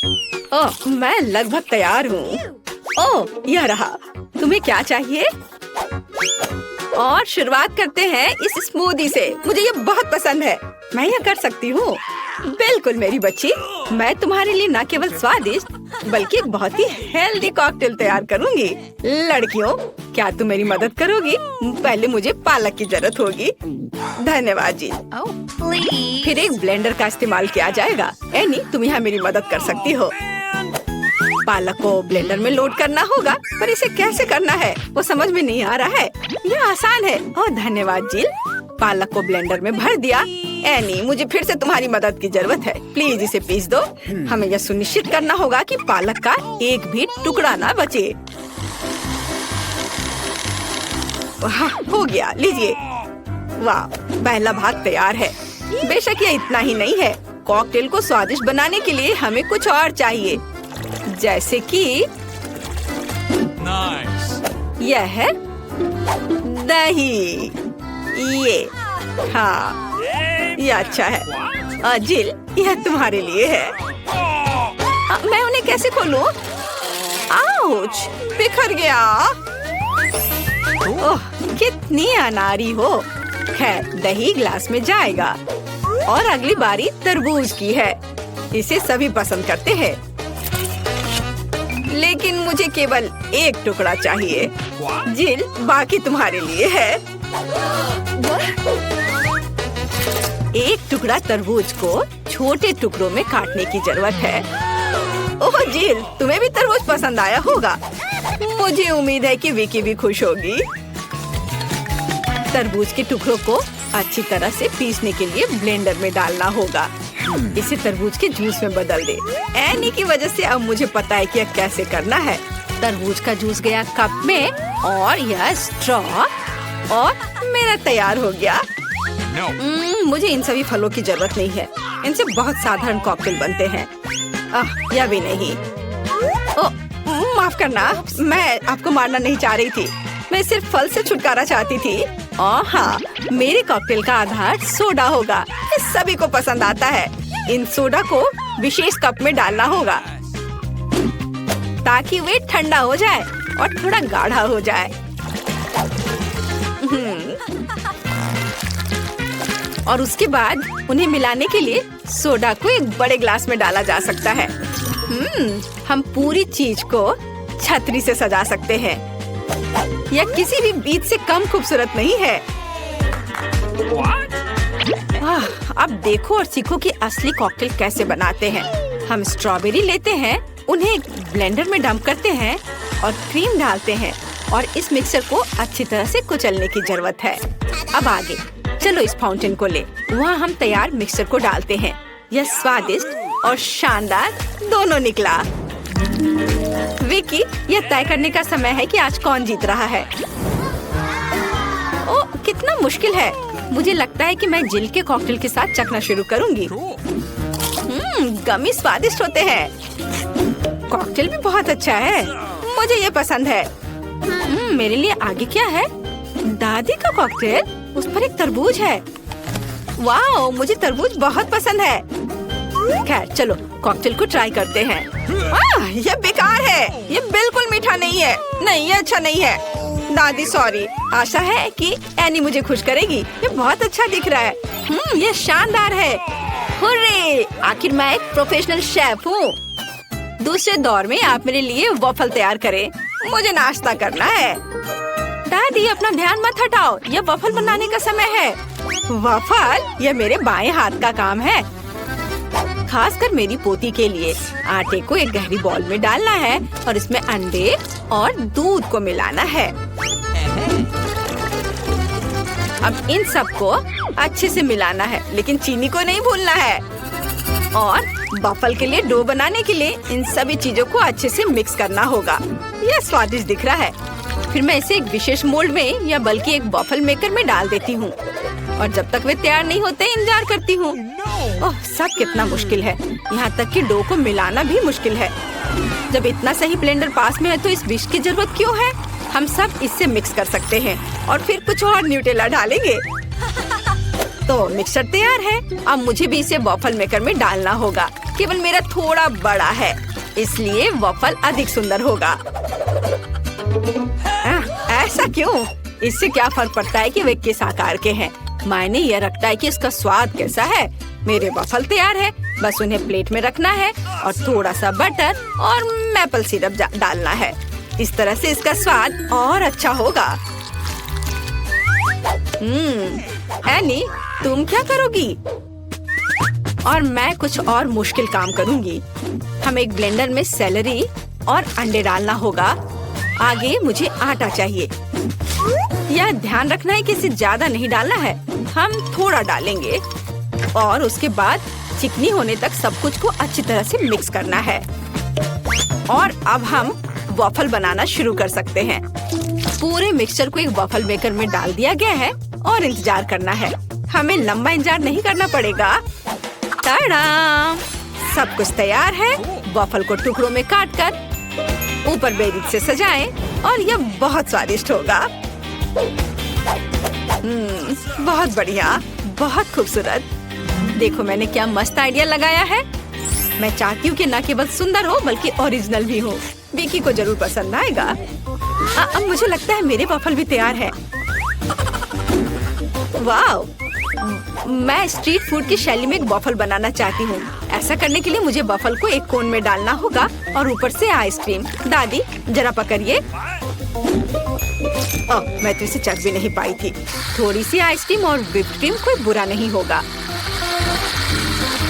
ओह, मैं लगभग तैयार हूँ। ओह, यह रहा। तुम्हें क्या चाहिए? और शुरुआत करते हैं इस स्मूदी से। मुझे ये बहुत पसंद है। मैं यह कर सकती हूँ। बिल्कुल मेरी बच्ची, मैं तुम्हारे लिए न केवल स्वादिष्ट बल्कि एक बहुत ही हेल्दी कॉकटेल तैयार करूँगी। लड़कियों, क्या तुम मेरी मदद करोगी? पहले मुझे पालक की जरूरत होगी। धन्यवाद जी। फिर एक ब्लेंडर का इस्तेमाल किया जाएगा। एनी, तुम यहाँ मेरी मदद कर सकती हो। पालक को ब्लेंडर में लोड करना होगा, पर इसे कैसे करना है वो समझ में नहीं आ रहा है। यह आसान है। ओह धन्यवाद जिल। पालक को ब्लेंडर में भर दिया। एनी, मुझे फिर से तुम्हारी मदद की जरूरत है। प्लीज इसे पीस दो। हमें यह सुनिश्चित करना होगा कि पालक का एक भी टुकड़ा ना बचे। हो गया, लीजिए। वाह, पहला भाग तैयार है। बेशक यह इतना ही नहीं है। कॉकटेल को स्वादिष्ट बनाने के लिए हमें कुछ और चाहिए, जैसे कि यह है दही। ये हाँ, ये अच्छा है। जिल, यह तुम्हारे लिए है। मैं उन्हें कैसे खोलूं? आउच, बिखर गया। ओह, कितनी अनारी हो। खैर, दही ग्लास में जाएगा। और अगली बारी तरबूज की है। इसे सभी पसंद करते हैं, लेकिन मुझे केवल एक टुकड़ा चाहिए। जिल, बाकी तुम्हारे लिए है। एक टुकड़ा तरबूज को छोटे टुकड़ों में काटने की जरूरत है। ओह जिल, तुम्हें भी तरबूज पसंद आया होगा। मुझे उम्मीद है कि विकी भी खुश होगी। तरबूज के टुकड़ों को अच्छी तरह से पीसने के लिए ब्लेंडर में डालना होगा। इसे तरबूज के जूस में बदल दे। एनी की वजह से अब मुझे पता है कि यह कैसे करना है। तरबूज का जूस गया कप में और यह स्ट्रॉ और मेरा तैयार हो गया। मुझे इन सभी फलों की जरूरत नहीं है। इनसे बहुत साधारण कॉकटेल बनते हैं। यह भी नहीं। माफ करना, मैं आपको मारना नहीं चाह रही थी। मैं सिर्फ फल से छुटकारा चाहती थी। हाँ, मेरे कॉकटेल का आधार सोडा होगा। ये सभी को पसंद आता है। इन सोडा को विशेष कप में डालना होगा ताकि वे ठंडा हो जाए और थोड़ा गाढ़ा हो जाए। और उसके बाद उन्हें मिलाने के लिए सोडा को एक बड़े ग्लास में डाला जा सकता है। हम पूरी चीज को छतरी से सजा सकते हैं। यह किसी भी बीज से कम खूबसूरत नहीं है। अब देखो और सीखो कि असली कॉकटेल कैसे बनाते हैं। हम स्ट्रॉबेरी लेते हैं, उन्हें ब्लेंडर में डंप करते हैं और क्रीम डालते हैं और इस मिक्सर को अच्छी तरह से कुचलने की जरूरत है। अब आगे चलो इस फाउंटेन को ले। वहाँ हम तैयार मिक्सर को डालते हैं। यह स्वादिष्ट और शानदार दोनों निकला। विकी, यह तय करने का समय है कि आज कौन जीत रहा है। ओह, कितना मुश्किल है। मुझे लगता है कि मैं जिल के कॉकटेल के साथ चखना शुरू करूंगी। गमी स्वादिष्ट होते हैं। कॉकटेल भी बहुत अच्छा है। मुझे ये पसंद है। मेरे लिए आगे क्या है? दादी का कॉकटेल, उस पर एक तरबूज है। वाह, मुझे तरबूज बहुत पसंद है। खैर चलो कॉकटेल को ट्राई करते हैं। यह बेकार है। यह बिल्कुल मीठा नहीं है। नहीं, यह अच्छा नहीं है। दादी सॉरी। आशा है कि एनी मुझे खुश करेगी। ये बहुत अच्छा दिख रहा है। यह शानदार है। हुर्रे! आखिर मैं एक प्रोफेशनल शेफ हूँ। दूसरे दौर में आप मेरे लिए वॉफल तैयार करें। मुझे नाश्ता करना है। दादी, अपना ध्यान मत हटाओ। यह वॉफल बनाने का समय है। वॉफल? यह मेरे बाएं हाथ का काम है, खासकर मेरी पोती के लिए। आटे को एक गहरी बॉल में डालना है और इसमें अंडे और दूध को मिलाना है। अब इन सबको अच्छे से मिलाना है, लेकिन चीनी को नहीं भूलना है। और वॉफल के लिए डो बनाने के लिए इन सभी चीजों को अच्छे से मिक्स करना होगा। यह स्वादिष्ट दिख रहा है। फिर मैं इसे एक विशेष मोल्ड में या बल्कि एक वॉफल मेकर में डाल देती हूँ और जब तक वे तैयार नहीं होते इंतजार करती हूँ। ओह, सब कितना मुश्किल है। यहाँ तक कि डो को मिलाना भी मुश्किल है। जब इतना सही ब्लेंडर पास में है तो इस विस्क की जरूरत क्यों है? हम सब इससे मिक्स कर सकते हैं और फिर कुछ और न्यूटेला डालेंगे। तो मिक्सचर तैयार है। अब मुझे भी इसे वॉफल मेकर में डालना होगा। केवल मेरा थोड़ा बड़ा है, इसलिए वॉफल अधिक सुंदर होगा। ऐसा क्यों? इससे क्या फर्क पड़ता है कि वे किस आकार के हैं? मायने यह रखता है कि इसका स्वाद कैसा है। मेरे वॉफल तैयार है, बस उन्हें प्लेट में रखना है और थोड़ा सा बटर और मैपल सिरप डालना है। इस तरह से इसका स्वाद और अच्छा होगा। एनी, तुम क्या करोगी? और मैं कुछ और मुश्किल काम करूंगी। हम एक ब्लेंडर में सेलरी और अंडे डालना होगा। आगे मुझे आटा चाहिए। यह ध्यान रखना है कि इसे ज्यादा नहीं डालना है, हम थोड़ा डालेंगे और उसके बाद चिकनी होने तक सब कुछ को अच्छी तरह से मिक्स करना है। और अब हम वॉफल बनाना शुरू कर सकते हैं। पूरे मिक्सचर को एक वॉफल मेकर में डाल दिया गया है और इंतजार करना है। हमें लंबा इंतजार नहीं करना पड़ेगा। टाडा! सब कुछ तैयार है। वॉफल को टुकड़ों में काटकर ऊपर बेरीज से सजाएं और यह बहुत स्वादिष्ट होगा। बहुत बढ़िया, बहुत खूबसूरत। देखो मैंने क्या मस्त आइडिया लगाया है। मैं चाहती हूँ कि न केवल सुंदर हो बल्कि ओरिजिनल भी हो। विकी को जरूर पसंद आएगा। अब मुझे लगता है मेरे वॉफल भी तैयार है। वाह! मैं स्ट्रीट फूड की शैली में एक वॉफल बनाना चाहती हूँ। ऐसा करने के लिए मुझे वॉफल को एक कोन में डालना होगा और ऊपर से आइसक्रीम। दादी जरा पकड़िए। मैं तो इसे चख भी नहीं पाई थी। थोड़ी सी आइसक्रीम और व्हिप्ड क्रीम कोई बुरा नहीं होगा।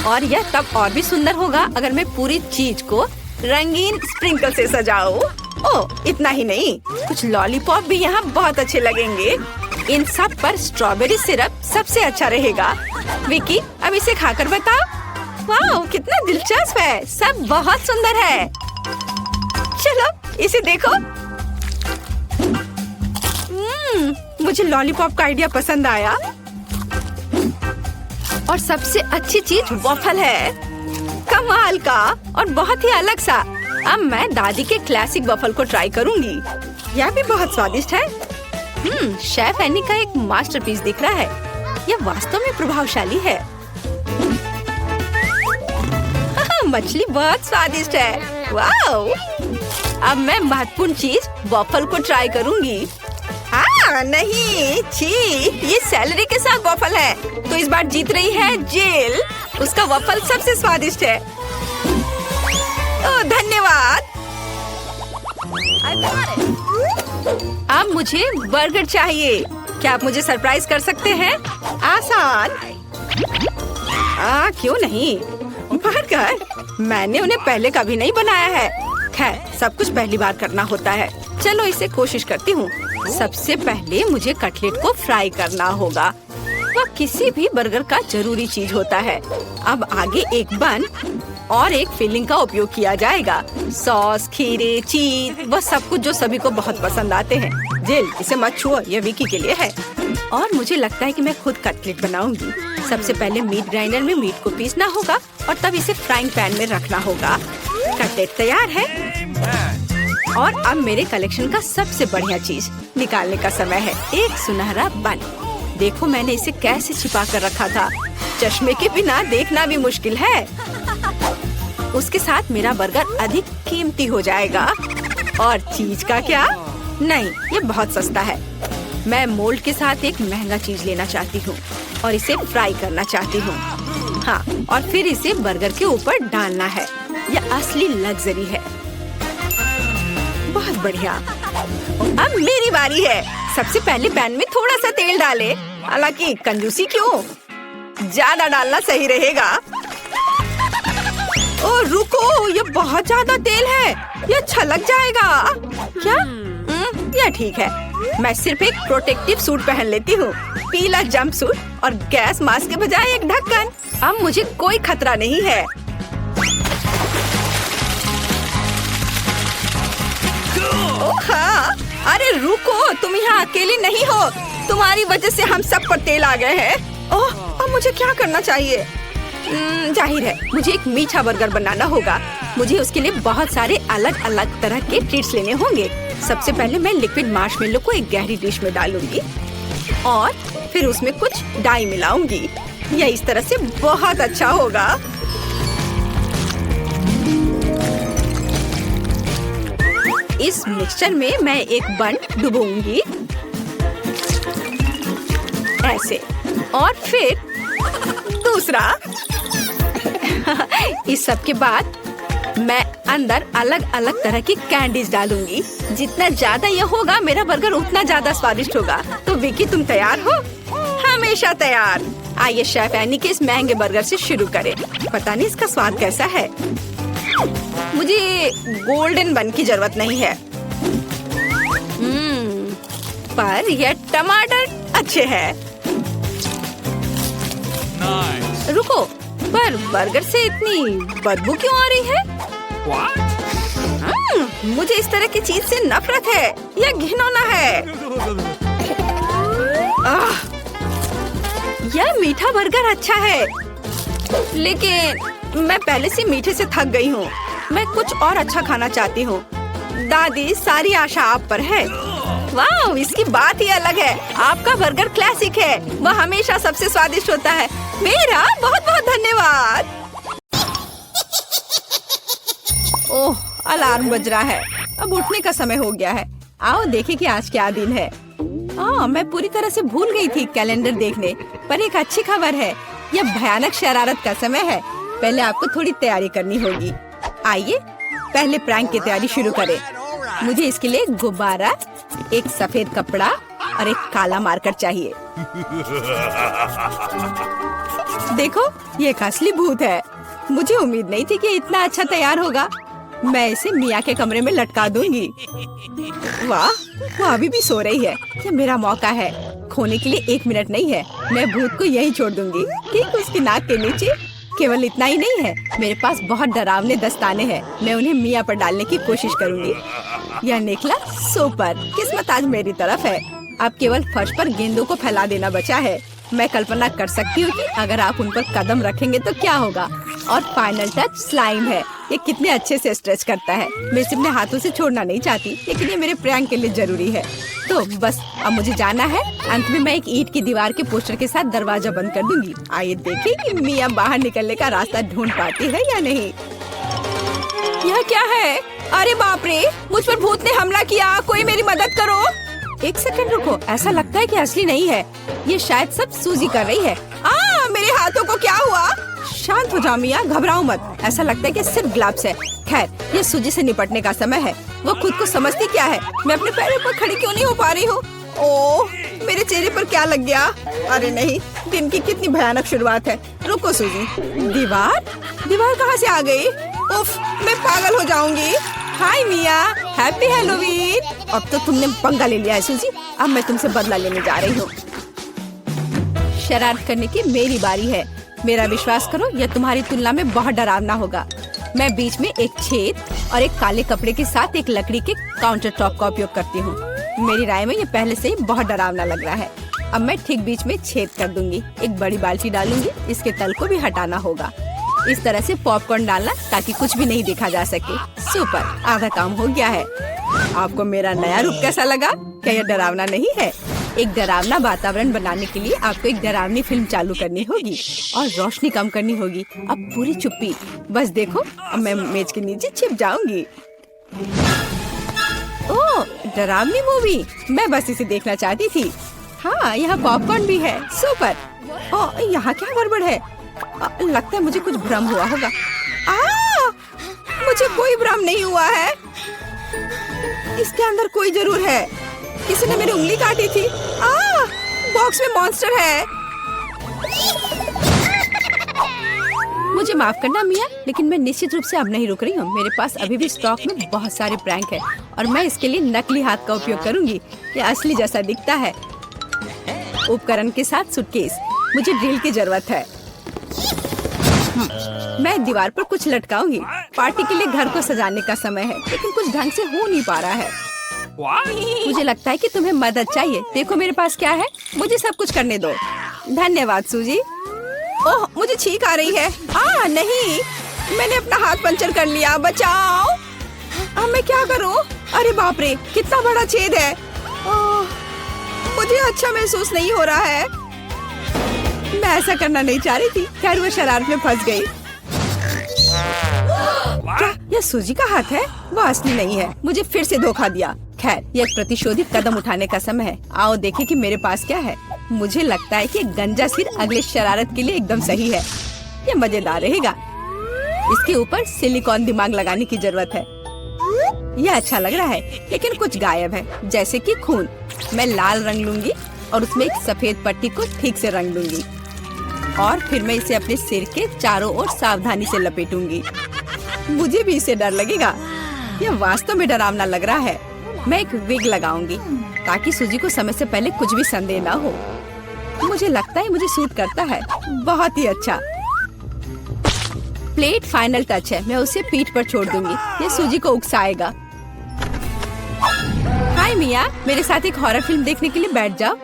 और यह तब और भी सुंदर होगा अगर मैं पूरी चीज को रंगीन स्प्रिंकल से सजाऊं। ओह, इतना ही नहीं, कुछ लॉलीपॉप भी यहाँ बहुत अच्छे लगेंगे। इन सब पर स्ट्रॉबेरी सिरप सबसे अच्छा रहेगा। विकी, अब इसे खाकर बताओ। वाह, कितना दिलचस्प है। सब बहुत सुंदर है। चलो इसे देखो। मुझे लॉलीपॉप का आइडिया पसंद आया। और सबसे अच्छी चीज वॉफल है। कमाल का और बहुत ही अलग सा। अब मैं दादी के क्लासिक वॉफल को ट्राई करूंगी। यह भी बहुत स्वादिष्ट है। शेफ एनी का एक मास्टरपीस दिख रहा है। यह वास्तव में प्रभावशाली है। मछली बहुत स्वादिष्ट है। वाओ! अब मैं महत्वपूर्ण चीज वॉफल को ट्राई करूंगी। नहीं, छी, ये सेलरी के साथ वॉफल है। तो इस बार जीत रही है जेल। उसका वॉफल सबसे स्वादिष्ट है। ओह, धन्यवाद। अब मुझे बर्गर चाहिए। क्या आप मुझे सरप्राइज कर सकते हैं? आसान। क्यों नहीं? बर्गर? मैंने उन्हें पहले कभी नहीं बनाया है। खैर, सब कुछ पहली बार करना होता है। चलो इसे कोशिश करती हूँ। सबसे पहले मुझे कटलेट को फ्राई करना होगा। वह किसी भी बर्गर का जरूरी चीज होता है। अब आगे एक बन और एक फिलिंग का उपयोग किया जाएगा। सॉस, खीरे, चीज, वह सब कुछ जो सभी को बहुत पसंद आते हैं। जेल, इसे मत छुओ, यह विकी के लिए है। और मुझे लगता है कि मैं खुद कटलेट बनाऊंगी। सबसे पहले मीट ग्राइंडर में मीट को पीसना होगा और तब इसे फ्राइंग पैन में रखना होगा। कटलेट तैयार है। और अब मेरे कलेक्शन का सबसे बढ़िया चीज निकालने का समय है। एक सुनहरा बन। देखो मैंने इसे कैसे छिपा कर रखा था। चश्मे के बिना देखना भी मुश्किल है। उसके साथ मेरा बर्गर अधिक कीमती हो जाएगा। और चीज का क्या? नहीं, ये बहुत सस्ता है। मैं मोल्ड के साथ एक महंगा चीज लेना चाहती हूँ और इसे फ्राई करना चाहती हूँ। हाँ, और फिर इसे बर्गर के ऊपर डालना है। यह असली लग्जरी है। बहुत बढ़िया। अब मेरी बारी है। सबसे पहले पैन में थोड़ा सा तेल डाले। हालांकि कंजूसी क्यों? ज्यादा डालना सही रहेगा। ओ रुको, ये बहुत ज्यादा तेल है। ये छलक जाएगा। क्या? यह ठीक है। मैं सिर्फ एक प्रोटेक्टिव सूट पहन लेती हूँ। पीला जंप सूट और गैस मास्क के बजाय एक ढक्कन। अब मुझे कोई खतरा नहीं है। हाँ, अरे रुको, तुम यहाँ अकेली नहीं हो। तुम्हारी वजह से हम सब पर तेल आ गए हैं। ओह, अब मुझे क्या करना चाहिए? जाहिर है मुझे एक मीठा बर्गर बनाना होगा। मुझे उसके लिए बहुत सारे अलग अलग तरह के ट्रीट्स लेने होंगे। सबसे पहले मैं लिक्विड मार्शमेलो को एक गहरी डिश में डालूंगी और फिर उसमें कुछ डाई मिलाऊंगी। यह इस तरह से बहुत अच्छा होगा। इस मिक्सचर में मैं एक बन डुबोऊंगी ऐसे, और फिर दूसरा। इस सब के बाद मैं अंदर अलग अलग तरह की कैंडीज डालूंगी। जितना ज्यादा ये होगा मेरा बर्गर उतना ज्यादा स्वादिष्ट होगा। तो विकी, तुम तैयार हो? हमेशा तैयार। आइए शेफ एनी के इस महंगे बर्गर से शुरू करें। पता नहीं इसका स्वाद कैसा है। मुझे गोल्डन बन की जरूरत नहीं है, पर यह टमाटर अच्छे हैं। रुको, पर बर्गर से इतनी बदबू क्यों आ रही है? मुझे इस तरह की चीज से नफरत है। यह घिनौना है। यह मीठा बर्गर अच्छा है, लेकिन मैं पहले से मीठे से थक गई हूँ। मैं कुछ और अच्छा खाना चाहती हूँ। दादी, सारी आशा आप पर है। वाह, इसकी बात ही अलग है। आपका बर्गर क्लासिक है। वह हमेशा सबसे स्वादिष्ट होता है। मेरा बहुत बहुत धन्यवाद। ओह, अलार्म बज रहा है। अब उठने का समय हो गया है। आओ देखें कि आज क्या दिन है। मैं पूरी तरह से भूल गई थी कैलेंडर देखने। पर एक अच्छी खबर है, यह भयानक शरारत का समय है। पहले आपको थोड़ी तैयारी करनी होगी। आइए पहले प्रैंक की तैयारी शुरू करें। मुझे इसके लिए एक गुब्बारा, एक सफेद कपड़ा और एक काला मार्कर चाहिए। देखो, ये एक असली भूत है। मुझे उम्मीद नहीं थी कि इतना अच्छा तैयार होगा। मैं इसे मिया के कमरे में लटका दूंगी। वाह, वो अभी भी सो रही है। ये मेरा मौका है। खोने के लिए 1 मिनट नहीं है। मैं भूत को यहीं छोड़ दूंगी, ठीक उसकी नाक के नीचे। केवल इतना ही नहीं है, मेरे पास बहुत डरावने दस्ताने हैं। मैं उन्हें मिया पर डालने की कोशिश करूंगी। यह निकला सुपर। किस्मत आज मेरी तरफ है। अब केवल फर्श पर गेंदों को फैला देना बचा है। मैं कल्पना कर सकती हूँ कि अगर आप उन पर कदम रखेंगे तो क्या होगा। और फाइनल टच स्लाइम है। ये कितने अच्छे से स्ट्रेच करता है। मैं इसे अपने हाथों से छोड़ना नहीं चाहती, लेकिन ये मेरे प्रैंक के लिए जरूरी है। तो बस अब मुझे जाना है। अंत में मैं एक ईंट की दीवार के पोस्टर के साथ दरवाजा बंद कर दूंगी। आइए देखें कि मिया बाहर निकलने का रास्ता ढूंढ पाती है या नहीं। यह क्या है? अरे बाप रे, मुझ पर भूत ने हमला किया। कोई मेरी मदद करो। 1 सेकंड रुको, ऐसा लगता है कि असली नहीं है। ये शायद सब सूजी कर रही है। मेरे हाथों को क्या हुआ? शांत हो जाओ मिया, घबराओ मत। ऐसा लगता है कि सिर्फ ग्लव्स है। खैर, ये सूजी से निपटने का समय है। वो खुद को समझती क्या है? मैं अपने पैरों पर खड़ी क्यों नहीं हो पा रही हूँ? ओह, मेरे चेहरे पर क्या लग गया? अरे नहीं, दिन की कितनी भयानक शुरुआत है। रुको सूजी। दीवार कहाँ से आ गई? उफ, मैं पागल हो जाऊंगी। हाय मिया, हैप्पी हैलोवीन। अब तो तुमने पंगा ले लिया है सूजी। अब मैं तुमसे बदला लेने जा रही हूँ। शरारत करने की मेरी बारी है। मेरा विश्वास करो, यह तुम्हारी तुलना में बहुत डरावना होगा। मैं बीच में एक छेद और एक काले कपड़े के साथ एक लकड़ी के काउंटर टॉप का उपयोग करती हूँ। मेरी राय में ये पहले से ही बहुत डरावना लग रहा है। अब मैं ठीक बीच में छेद कर दूंगी। एक बड़ी बाल्टी डालूंगी। इसके तल को भी हटाना होगा। इस तरह से पॉपकॉर्न डालना ताकि कुछ भी नहीं देखा जा सके। सुपर, आधा काम हो गया है। आपको मेरा नया रूप कैसा लगा? क्या यह डरावना नहीं है? एक डरावना वातावरण बनाने के लिए आपको एक डरावनी फिल्म चालू करनी होगी और रोशनी कम करनी होगी। अब पूरी चुप्पी। बस देखो, अब मैं मेज के नीचे छिप जाऊंगी। ओह, डरावनी मूवी। मैं बस इसे देखना चाहती थी। हाँ, यहाँ पॉपकॉर्न भी है। सुपर। ओह, यहाँ क्या गड़बड़ है? लगता है मुझे कुछ भ्रम हुआ होगा। मुझे कोई भ्रम नहीं हुआ है। इसके अंदर कोई जरूर है। किसी ने मेरी उंगली काटी थी। बॉक्स में मॉन्स्टर है। मुझे माफ करना मिया, लेकिन मैं निश्चित रूप से अब नहीं रुक रही हूँ। मेरे पास अभी भी स्टॉक में बहुत सारे प्रैंक है और मैं इसके लिए नकली हाथ का उपयोग करूंगी। ये असली जैसा दिखता है। उपकरण के साथ सूटकेस। मुझे ड्रिल की जरूरत है। मैं दीवार पर कुछ लटकाऊंगी। पार्टी के लिए घर को सजाने का समय है, लेकिन कुछ ढंग से हो नहीं पा रहा है। मुझे लगता है कि तुम्हें मदद चाहिए। देखो मेरे पास क्या है। मुझे सब कुछ करने दो। धन्यवाद सूजी। ओह, मुझे छींक आ रही है। नहीं, मैंने अपना हाथ पंचर कर लिया। बचाओ। अब मैं क्या करूं? अरे बाप रे, कितना बड़ा छेद है। मुझे अच्छा महसूस नहीं हो रहा है। मैं ऐसा करना नहीं चाह रही थी। खैर, वो शरारत में फंस गई। यह सूजी का हाथ है, वो असली नहीं है। मुझे फिर से धोखा दिया। खैर, ये एक प्रतिशोधी कदम उठाने का समय है। आओ देखें कि मेरे पास क्या है। मुझे लगता है कि गंजा सिर अगले शरारत के लिए एकदम सही है। ये मजेदार रहेगा। इसके ऊपर सिलिकॉन दिमाग लगाने की जरूरत है। यह अच्छा लग रहा है, लेकिन कुछ गायब है, जैसे कि खून। मैं लाल रंग लूंगी और उसमें एक सफेद पट्टी को ठीक से रंग लूंगी और फिर मैं इसे अपने सिर के चारों ओर सावधानी से लपेटूंगी। मुझे भी इससे डर लगेगा। यह वास्तव में डरावना लग रहा है। मैं एक विग लगाऊंगी ताकि सूजी को समय से पहले कुछ भी संदेह न हो। मुझे लगता है मुझे सूट करता है। बहुत ही अच्छा। प्लेट फाइनल टच है। मैं उसे पीठ पर छोड़ दूंगी। ये सूजी को उकसाएगा। हाय मिया, मेरे साथ एक हॉरर फिल्म देखने के लिए बैठ जाओ।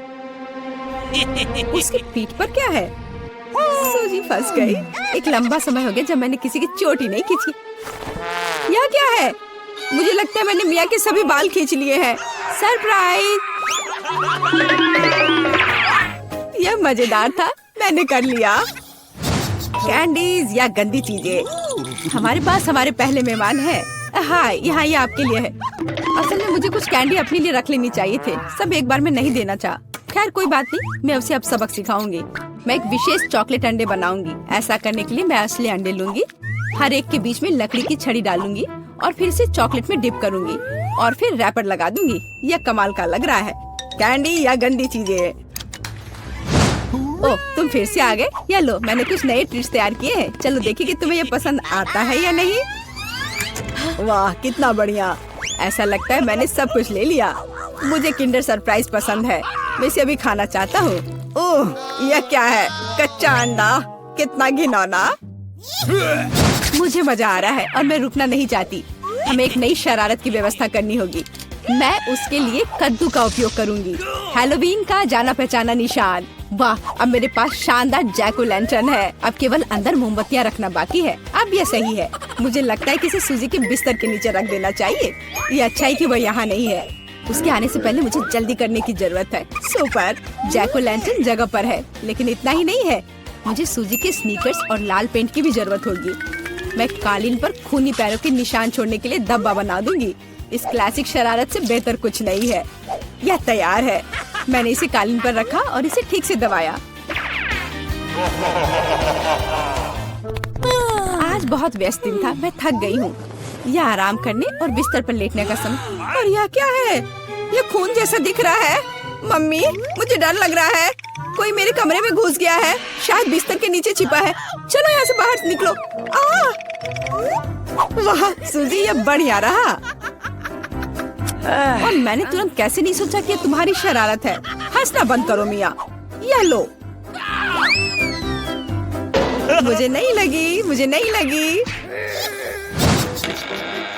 उसकी पीठ पर क्या है? सूजी फंस गई। एक लंबा समय हो गया जब मैंने किसी की चोट ही नहीं खींची। यह क्या है? मुझे लगता है मैंने मिया के सभी बाल खींच लिए हैं। सरप्राइज! यह मजेदार था। मैंने कर लिया। कैंडीज या गंदी चीजें। हमारे पास हमारे पहले मेहमान है। हाँ, यहाँ ये आपके लिए है। असल में मुझे कुछ कैंडी अपने लिए रख लेनी चाहिए थे। सब एक बार में नहीं देना चाह। खैर कोई बात नहीं, मैं उसे अब सबक सिखाऊंगी। मैं एक विशेष चॉकलेट अंडे बनाऊंगी। ऐसा करने के लिए मैं असली अंडे लूंगी, हर एक के बीच में लकड़ी की छड़ी डालूंगी और फिर इसे चॉकलेट में डिप करूंगी और फिर रैपर लगा दूंगी। यह कमाल का लग रहा है। कैंडी या गंदी चीजें। ओह, तुम फिर से आ गए। या लो, मैंने कुछ नए ट्रिक्स तैयार किए हैं। चलो देखिए कि तुम्हें ये पसंद आता है या नहीं। वाह, कितना बढ़िया। ऐसा लगता है मैंने सब कुछ ले लिया। मुझे किंडर सरप्राइज पसंद है। मैं इसे अभी खाना चाहता हूँ। ओह, यह क्या है? कच्चा अंडा। कितना घिनौना। मुझे मजा आ रहा है और मैं रुकना नहीं चाहती। हमें एक नई शरारत की व्यवस्था करनी होगी। मैं उसके लिए कद्दू का उपयोग करूंगी। हैलोवीन का जाना पहचाना निशान। वाह, अब मेरे पास शानदार जैक ओ लैंटर्न है। अब केवल अंदर मोमबत्तियां रखना बाकी है। अब यह सही है। मुझे लगता है कि इसे सूजी के बिस्तर के नीचे रख देना चाहिए। ये अच्छा है कि वह यहाँ नहीं है। उसके आने से पहले मुझे जल्दी करने की जरूरत है। सुपर! जैक ओ लैंटर्न जगह पर है, लेकिन इतना ही नहीं है। मुझे सूजी के स्नीकर्स और लाल पेंट की भी जरूरत होगी। मैं कालीन पर खूनी पैरों के निशान छोड़ने के लिए धब्बा बना दूंगी। इस क्लासिक शरारत से बेहतर कुछ नहीं है। यह तैयार है। मैंने इसे कालीन पर रखा और इसे ठीक से दबाया। आज बहुत व्यस्त दिन था। मैं थक गई हूँ। यह आराम करने और बिस्तर पर लेटने का समय। और यह क्या है? यह खून जैसा दिख रहा है। मम्मी, मुझे डर लग रहा है। कोई मेरे कमरे में घुस गया है। शायद बिस्तर के नीचे छिपा है। चलो यहाँ से बाहर निकलो। वाह सूजी, यह बढ़िया रहा। और मैंने तुरंत कैसे नहीं सोचा कि ये तुम्हारी शरारत है। हंसना बंद करो मिया। यह लो। मुझे नहीं लगी।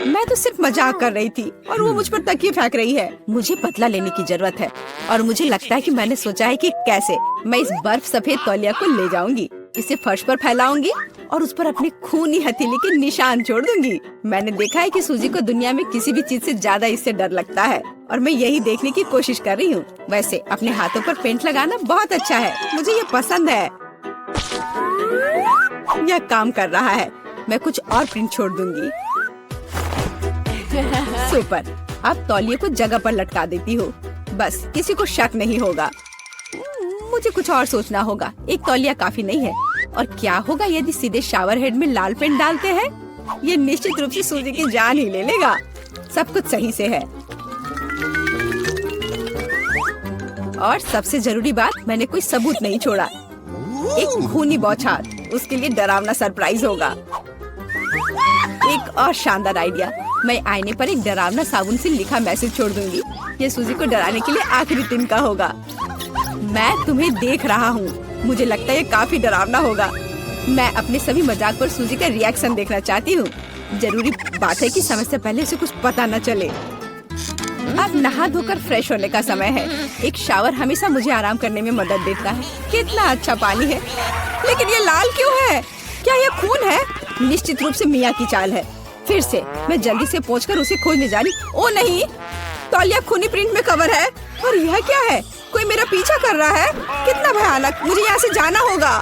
मैं तो सिर्फ मजाक कर रही थी और वो मुझ पर तकिए फेंक रही है। मुझे बदला लेने की जरूरत है और मुझे लगता है कि मैंने सोचा है कि कैसे। मैं इस बर्फ सफेद तौलिया को ले जाऊंगी, इसे फर्श पर फैलाऊंगी और उस पर अपनी खूनी हथेली के निशान छोड़ दूंगी। मैंने देखा है कि सूजी को दुनिया में किसी भी चीज से ज्यादा इससे डर लगता है और मैं यही देखने की कोशिश कर रही हूँ। वैसे अपने हाथों पर पेंट लगाना बहुत अच्छा है। मुझे ये पसंद है। यह काम कर रहा है। मैं कुछ और प्रिंट छोड़ दूंगी। सुपर! अब तौलिए को जगह पर लटका देती हूँ। बस किसी को शक नहीं होगा। मुझे कुछ और सोचना होगा। एक तौलिया काफी नहीं है। और क्या होगा यदि सीधे शावर हेड में लाल पेंट डालते हैं? ये निश्चित रूप से सूजी की जान ही ले लेगा। सब कुछ सही से है। और सबसे जरूरी बात, मैंने कोई सबूत नहीं छोड़ा। एक खूनी बौछार, उसके लिए डरावना सरप्राइज होगा। एक और शानदार आइडिया, मैं आईने पर एक डरावना साबुन से लिखा मैसेज छोड़ दूंगी। ये सूजी को डराने के लिए आखिरी दिन का होगा। मैं तुम्हें देख रहा हूँ। मुझे लगता है ये काफी डरावना होगा। मैं अपने सभी मजाक पर सूजी का रिएक्शन देखना चाहती हूँ। जरूरी बात है कि समय से पहले उसे कुछ पता न चले। अब नहा धोकर फ्रेश होने का समय है। एक शावर हमेशा मुझे आराम करने में मदद देता है। कितना अच्छा पानी है, लेकिन ये लाल क्यों है? क्या ये खून है? निश्चित रूप से मिया की चाल है। फिर से मैं जल्दी से पहुंचकर उसे खोजने जा रही। ओ नहीं, तौलिया खूनी प्रिंट में कवर है। और यह क्या है? कोई मेरा पीछा कर रहा है। कितना भयानक! मुझे यहाँ से जाना होगा।